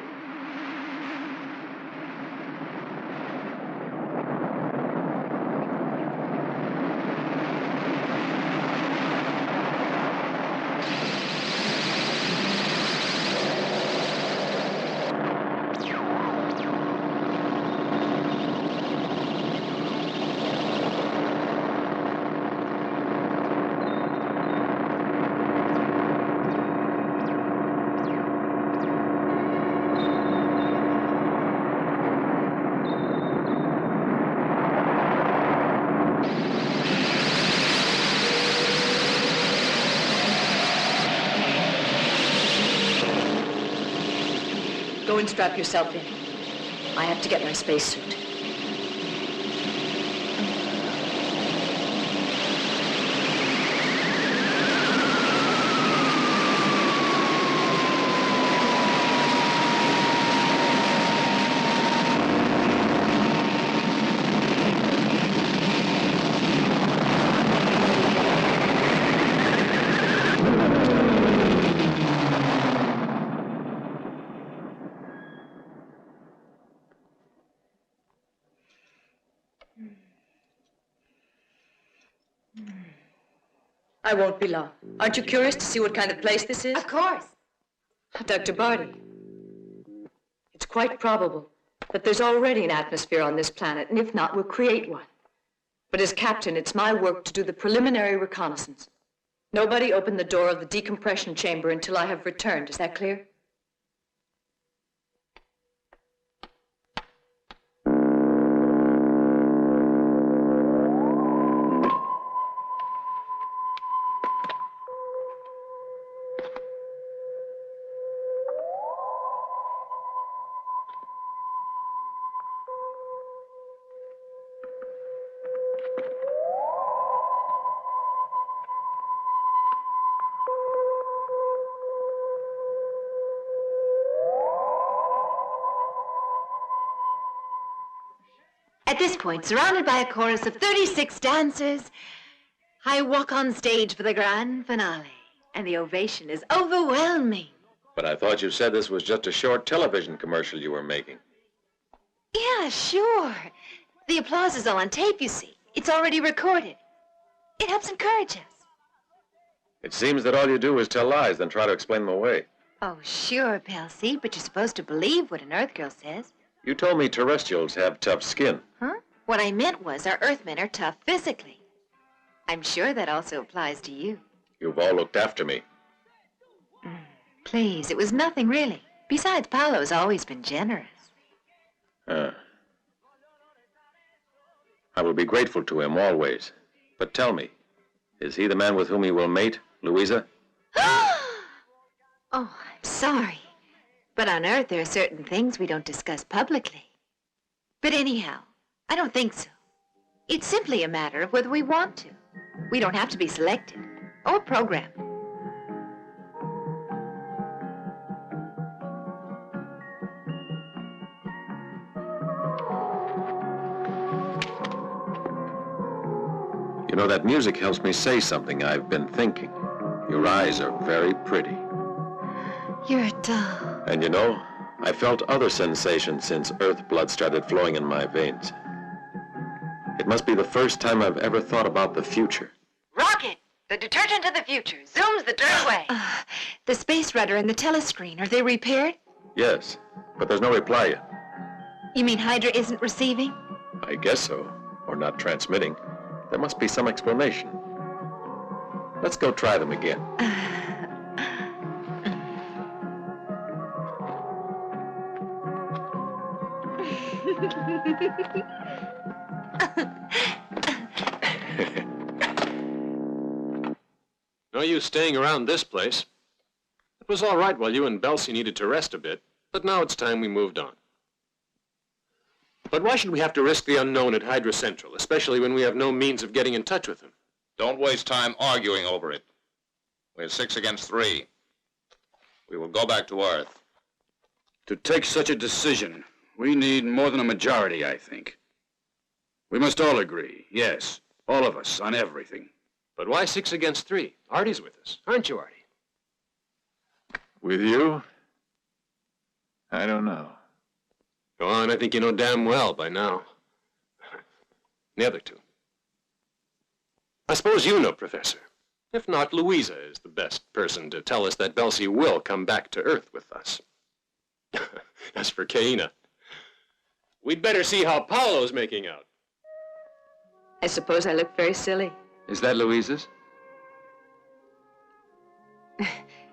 Go and strap yourself in. I have to get my spacesuit. I won't be long. Aren't you curious to see what kind of place this is? Of course. Dr. Barty, it's quite probable that there's already an atmosphere on this planet, and if not, we'll create one. But as captain, it's my work to do the preliminary reconnaissance. Nobody open the door of the decompression chamber until I have returned. Is that clear? At this point, surrounded by a chorus of 36 dancers, I walk on stage for the grand finale, and the ovation is overwhelming. But I thought you said this was just a short television commercial you were making. Yeah, sure. The applause is all on tape, you see. It's already recorded. It helps encourage us. It seems that all you do is tell lies, then try to explain them away. Oh, sure, Palsy, but you're supposed to believe what an Earth girl says. You told me terrestrials have tough skin. Huh? What I meant was our Earthmen are tough physically. I'm sure that also applies to you. You've all looked after me. Please, it was nothing really. Besides, Paolo's always been generous. I will be grateful to him always. But tell me, is he the man with whom he will mate, Louisa? Oh, I'm sorry. But on Earth, there are certain things we don't discuss publicly. But anyhow, I don't think so. It's simply a matter of whether we want to. We don't have to be selected or programmed. You know, that music helps me say something I've been thinking. Your eyes are very pretty. You're dull. And you know, I felt other sensations since Earth blood started flowing in my veins. It must be the first time I've ever thought about the future. Rocket! The detergent of the future. Zooms the dirt away. The space rudder and the telescreen, are they repaired? Yes, but there's no reply yet. You mean Hydra isn't receiving? I guess so, or not transmitting. There must be some explanation. Let's go try them again. No use staying around this place. It was all right while you and Belsi needed to rest a bit, but now it's time we moved on. But why should we have to risk the unknown at Hydra Central, especially when we have no means of getting in touch with them? Don't waste time arguing over it. We're 6 against 3. We will go back to Earth. To take such a decision, we need more than a majority, I think. We must all agree, yes, all of us, on everything. But why 6 against 3? Artie's with us, aren't you, Artie? With you? I don't know. Go on, I think you know damn well by now. The other two. I suppose you know, Professor. If not, Louisa is the best person to tell us that Belsi will come back to Earth with us. As for Kaina, we'd better see how Paolo's making out. I suppose I look very silly. Is that Louisa's?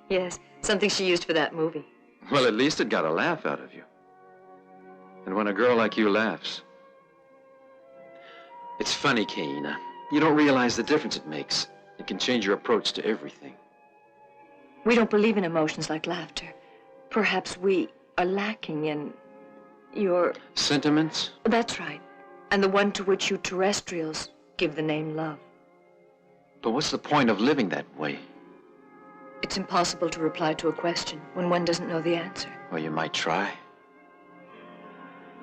Yes, something she used for that movie. Well, at least it got a laugh out of you. And when a girl like you laughs... It's funny, Kaina. You don't realize the difference it makes. It can change your approach to everything. We don't believe in emotions like laughter. Perhaps we are lacking in your... Sentiments? That's right. And the one to which you terrestrials give the name love. But what's the point of living that way? It's impossible to reply to a question when one doesn't know the answer. Well, you might try.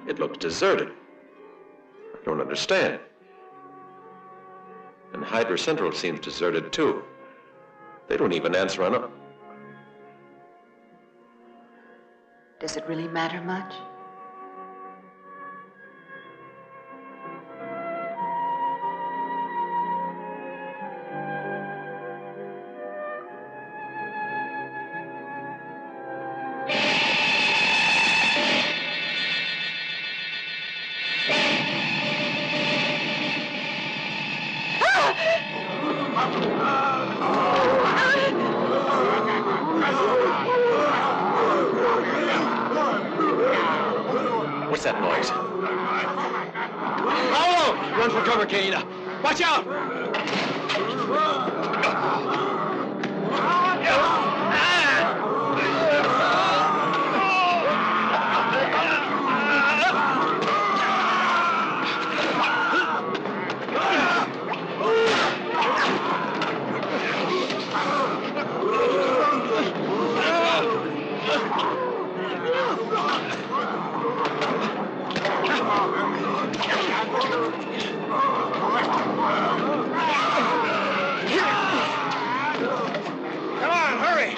It looks deserted. I don't understand. And Hydra Central seems deserted, too. They don't even answer on a... Does it really matter much? What's that noise? Paolo! Run for cover, querida. Watch out! Come on, hurry!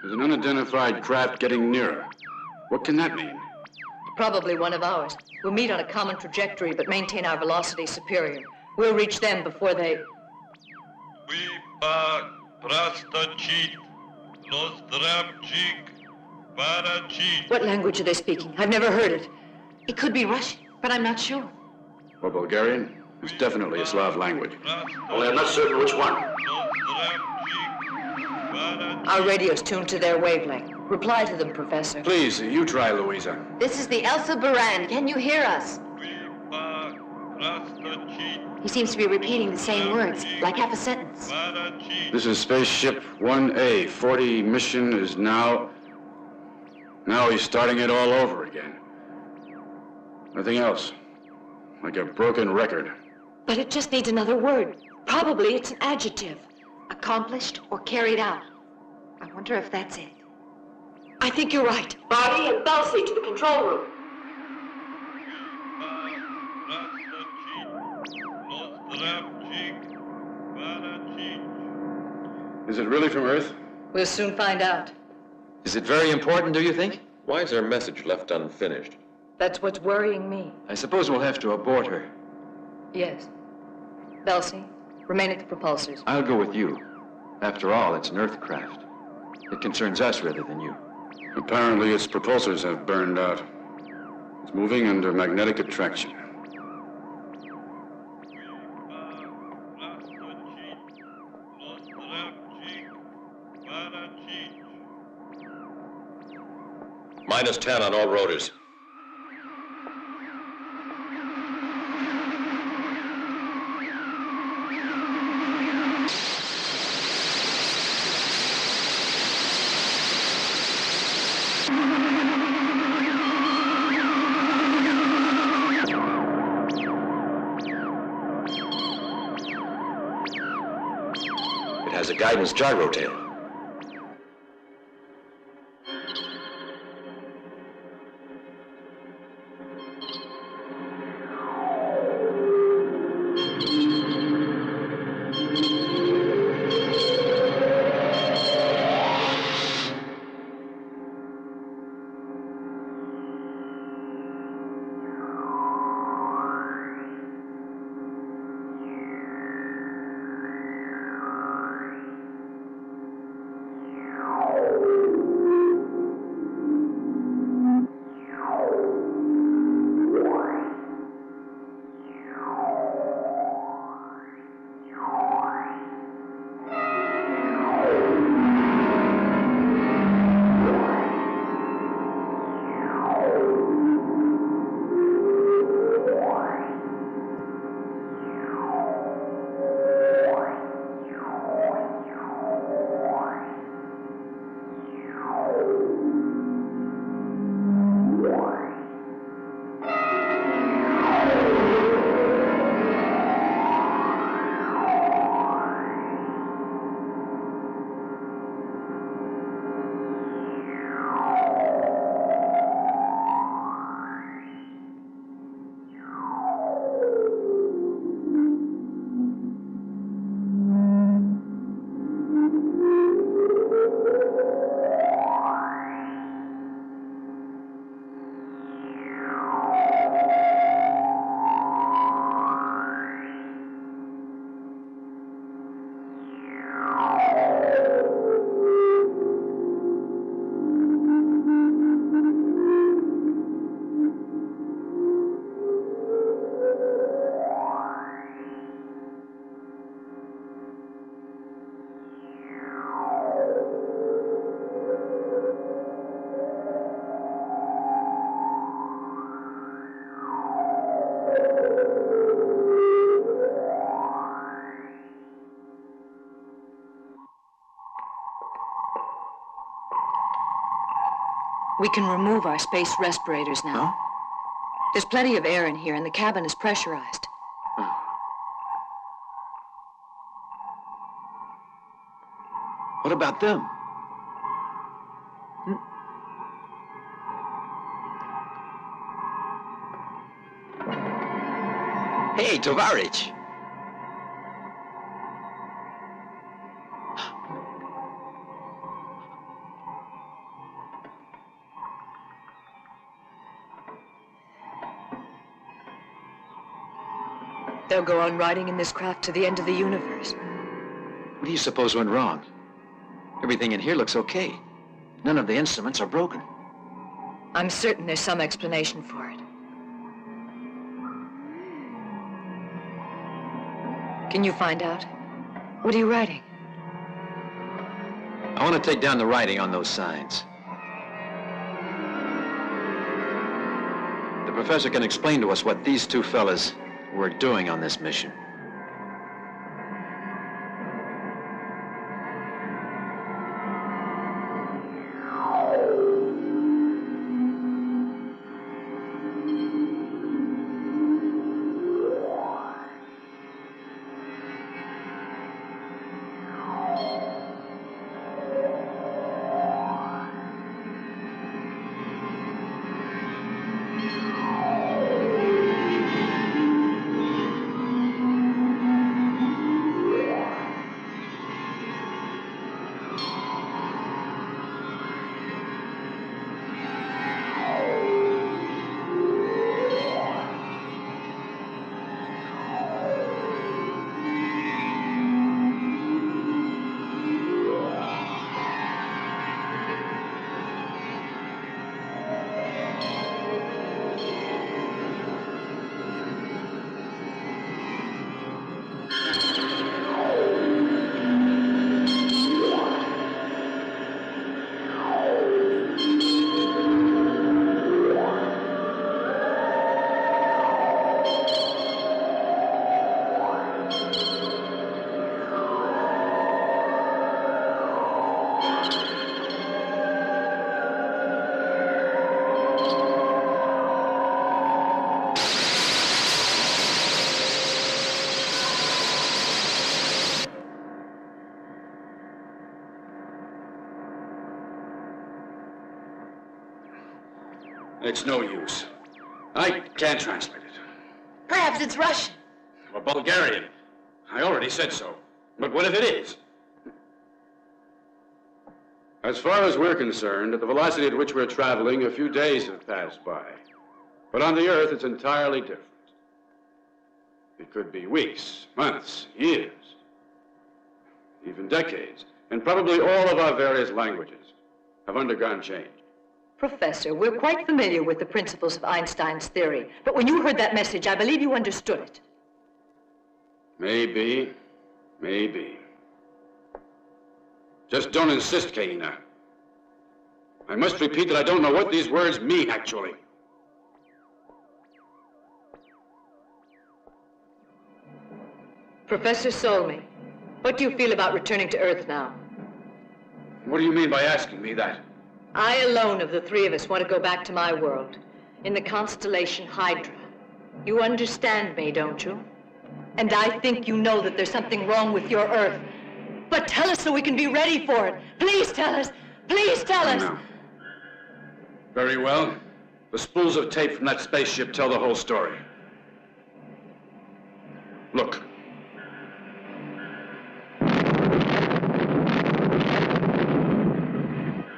There's an unidentified craft getting nearer. What can that mean? Probably one of ours. We'll meet on a common trajectory, but maintain our velocity superior. We'll reach them before they... What language are they speaking? I've never heard it. It could be Russian, but I'm not sure. Or Bulgarian? It's definitely a Slav language. Only I'm not certain which one. Our radio's tuned to their wavelength. Reply to them, Professor. Please, you try, Louisa. This is the Elsa Baran. Can you hear us? He seems to be repeating the same words, like half a sentence. This is spaceship 1A. 40 mission is now... Now he's starting it all over again. Nothing else. Like a broken record. But it just needs another word. Probably it's an adjective. Accomplished or carried out. I wonder if that's it. I think you're right. Bobby and Belsi to the control room. Is it really from Earth? We'll soon find out. Is it very important, do you think? Why is her message left unfinished? That's what's worrying me. I suppose we'll have to abort her. Yes. Belsi, remain at the propulsors. I'll go with you. After all, it's an Earth craft. It concerns us rather than you. Apparently its propulsors have burned out. It's moving under magnetic attraction. -10 on all rotors. It has a guidance gyro tail. We can remove our space respirators now. Huh? There's plenty of air in here, and the cabin is pressurized. What about them? Hey, Tovarich! They'll go on riding in this craft to the end of the universe. What do you suppose went wrong? Everything in here looks okay. None of the instruments are broken. I'm certain there's some explanation for it. Can you find out? What are you writing? I want to take down the writing on those signs. The professor can explain to us what these two fellas were doing on this mission. It's no use. I can't translate it. Perhaps it's Russian. Or Bulgarian. I already said so. But what if it is? As far as we're concerned, at the velocity at which we're traveling, a few days have passed by. But on the Earth, it's entirely different. It could be weeks, months, years, even decades. And probably all of our various languages have undergone change. Professor, we're quite familiar with the principles of Einstein's theory, but when you heard that message, I believe you understood it. Maybe. Just don't insist, Kaina. I must repeat that I don't know what these words mean, actually. Professor Solmy, what do you feel about returning to Earth now? What do you mean by asking me that? I alone of the three of us want to go back to my world, in the constellation Hydra. You understand me, don't you? And I think you know that there's something wrong with your Earth. But tell us so we can be ready for it. Please tell us. Please tell us. No. Very well. The spools of tape from that spaceship tell the whole story. Look.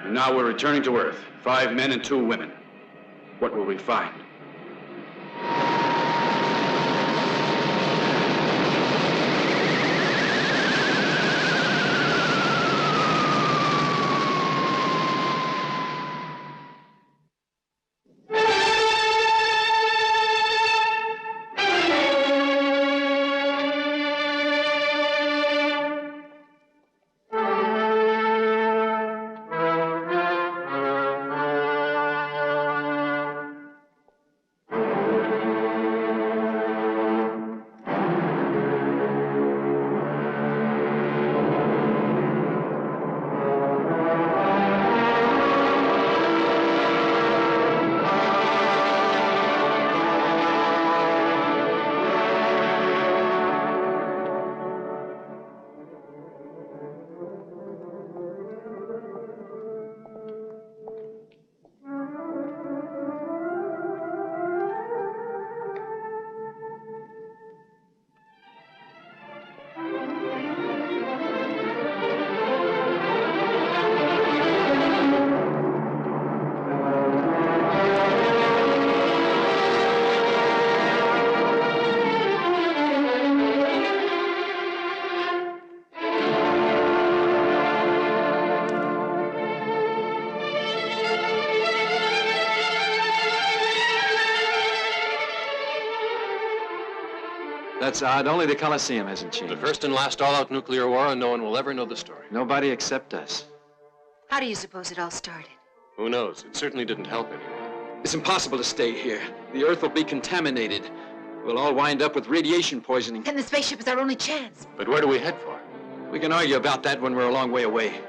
And now we're returning to Earth. 5 men and 2 women. What will we find? That's odd. Only the Colosseum hasn't changed. The first and last all-out nuclear war, and no one will ever know the story. Nobody except us. How do you suppose it all started? Who knows? It certainly didn't help anyone. It's impossible to stay here. The Earth will be contaminated. We'll all wind up with radiation poisoning. Then the spaceship is our only chance. But where do we head for? We can argue about that when we're a long way away.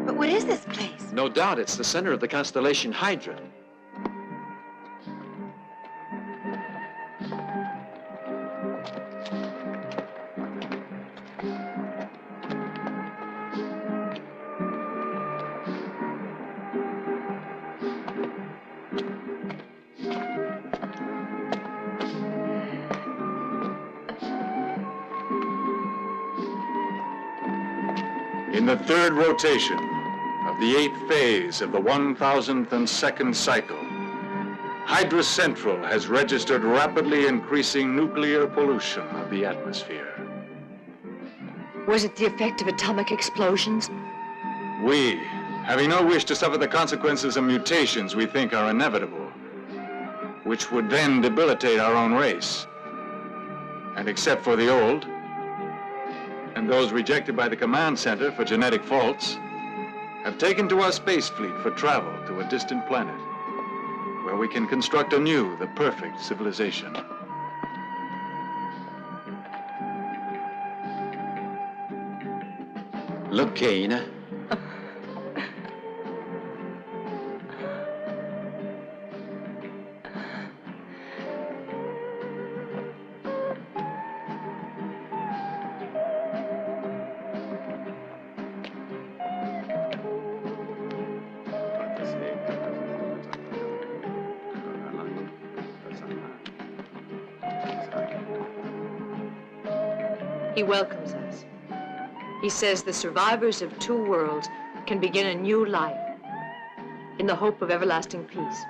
But what is this place? No doubt it's the center of the constellation Hydra. In the third rotation of the 8th phase of the 1002nd cycle, Hydra Central has registered rapidly increasing nuclear pollution of the atmosphere. Was it the effect of atomic explosions? We, having no wish to suffer the consequences of mutations we think are inevitable, which would then debilitate our own race, and except for the old, and those rejected by the command center for genetic faults, have taken to our space fleet for travel to a distant planet. where we can construct anew the perfect civilization. Look, Kane. He welcomes us. He says the survivors of two worlds can begin a new life in the hope of everlasting peace.